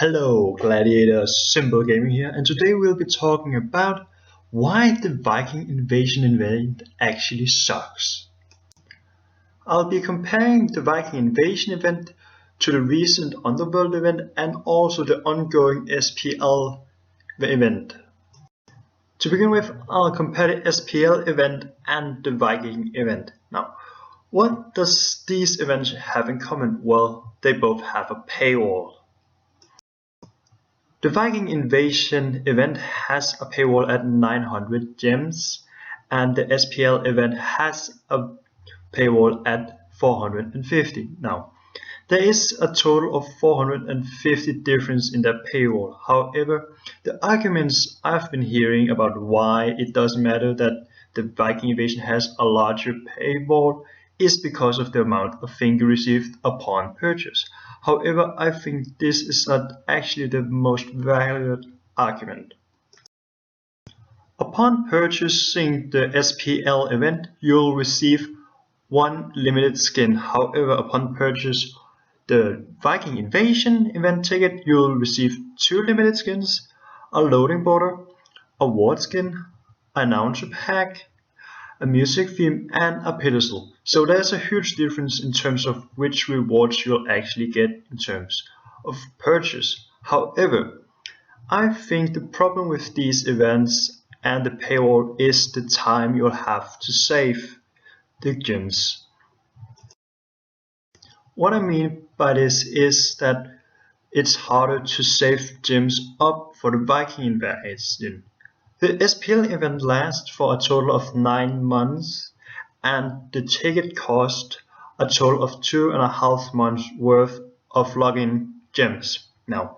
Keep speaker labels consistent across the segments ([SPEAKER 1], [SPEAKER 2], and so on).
[SPEAKER 1] Hello gladiators, Simple Gaming here, and today we'll be talking about why the Viking invasion event actually sucks. I'll be comparing the Viking invasion event to the recent Underworld event and also the ongoing SPL event. To begin with, I'll compare the SPL event and the Viking event. Now, what does these events have in common? Well, they both have a paywall. The Viking invasion event has a paywall at 900 gems, and the SPL event has a paywall at 450. Now, there is a total of 450 difference in that paywall. However, the arguments I've been hearing about why it doesn't matter that the Viking invasion has a larger paywall is because of the amount of things you received upon purchase. However, I think this is not actually the most valid argument. Upon purchasing the SPL event, you'll receive one limited skin. However, upon purchase the Viking invasion event ticket, you'll receive two limited skins, a loading border, a ward skin, an announcer pack, a music theme, and a pedestal. So there's a huge difference in terms of which rewards you'll actually get in terms of purchase. However, I think the problem with these events and the paywall is the time you'll have to save the gems. What I mean by this is that it's harder to save gems up for the Viking invasion. The SPL event lasts for a total of 9 months, and the ticket cost a total of 2.5 months worth of login gems. Now,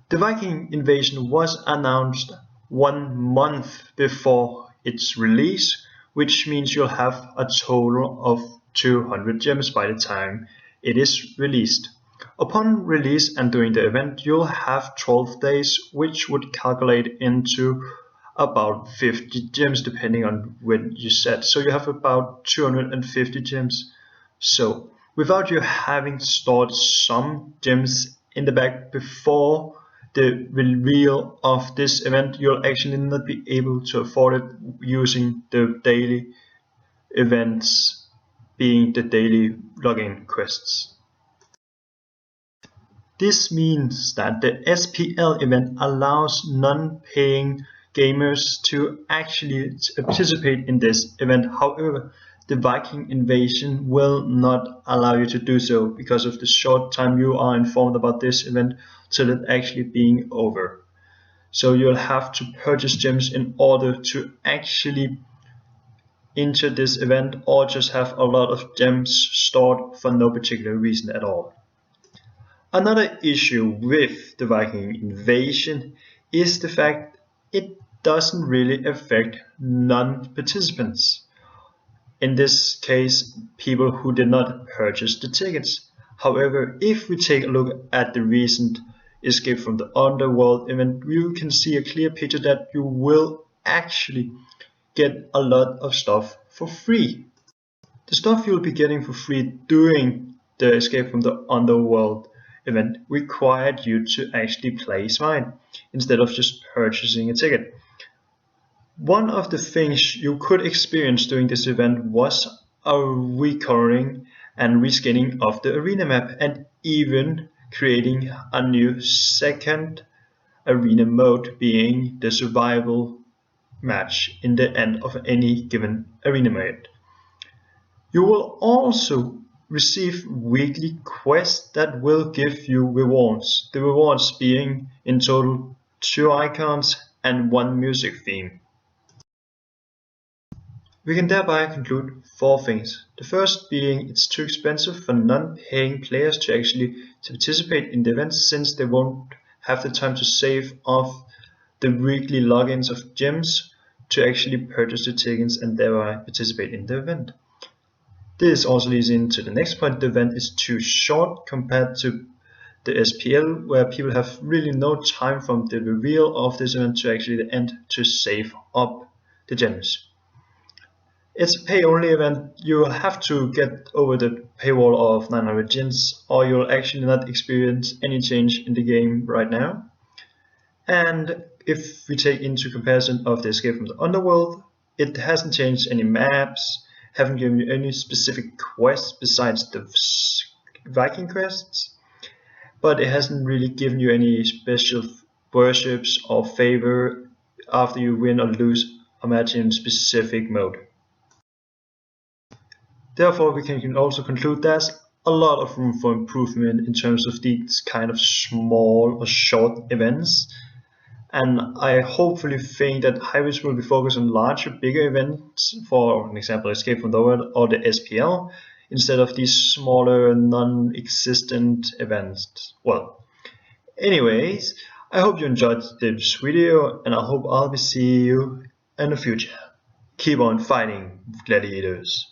[SPEAKER 1] the Viking invasion was announced 1 month before its release, which means you'll have a total of 200 gems by the time it is released. Upon release and during the event, you'll have 12 days, which would calculate into about 50 gems depending on when you set. So you have about 250 gems. So without you having stored some gems in the bag before the reveal of this event, you'll actually not be able to afford it using the daily events, being the daily login quests. This means that the SPL event allows non-paying gamers to actually participate in this event. However, the Viking invasion will not allow you to do so because of the short time you are informed about this event till it actually being over. So you'll have to purchase gems in order to actually enter this event, or just have a lot of gems stored for no particular reason at all. Another issue with the Viking invasion is the fact it doesn't really affect non-participants. In this case, people who did not purchase the tickets. However, if we take a look at the recent Escape from the Underworld event, you can see a clear picture that you will actually get a lot of stuff for free. The stuff you'll be getting for free during the Escape from the Underworld event required you to actually play Smite instead of just purchasing a ticket. One of the things you could experience during this event was a recurring and reskinning of the arena map, and even creating a new second arena mode, being the survival match in the end of any given arena mode. You will also receive weekly quests that will give you rewards, the rewards being in total 2 icons and 1 music theme. We can thereby conclude 4 things. The first being it's too expensive for non-paying players to actually participate in the event, since they won't have the time to save off the weekly logins of gems to actually purchase the tickets and thereby participate in the event. This also leads into the next point: the event is too short compared to the SPL, where people have really no time from the reveal of this event to actually the end to save up the gems. It's a pay-only event. You will have to get over the paywall of 900 gens, or you'll actually not experience any change in the game right now. And if we take into comparison of the Escape from the Underworld, it hasn't changed any maps, haven't given you any specific quests besides the Viking quests, but it hasn't really given you any special worships or favor after you win or lose a match in specific mode. Therefore, we can also conclude there's a lot of room for improvement in terms of these kind of small or short events. And I hopefully think that Hybrids will be focused on larger, bigger events, for an example, Escape from the World or the SPL, instead of these smaller, non-existent events. Well, anyways, I hope you enjoyed this video, and I hope I'll be seeing you in the future. Keep on fighting, gladiators.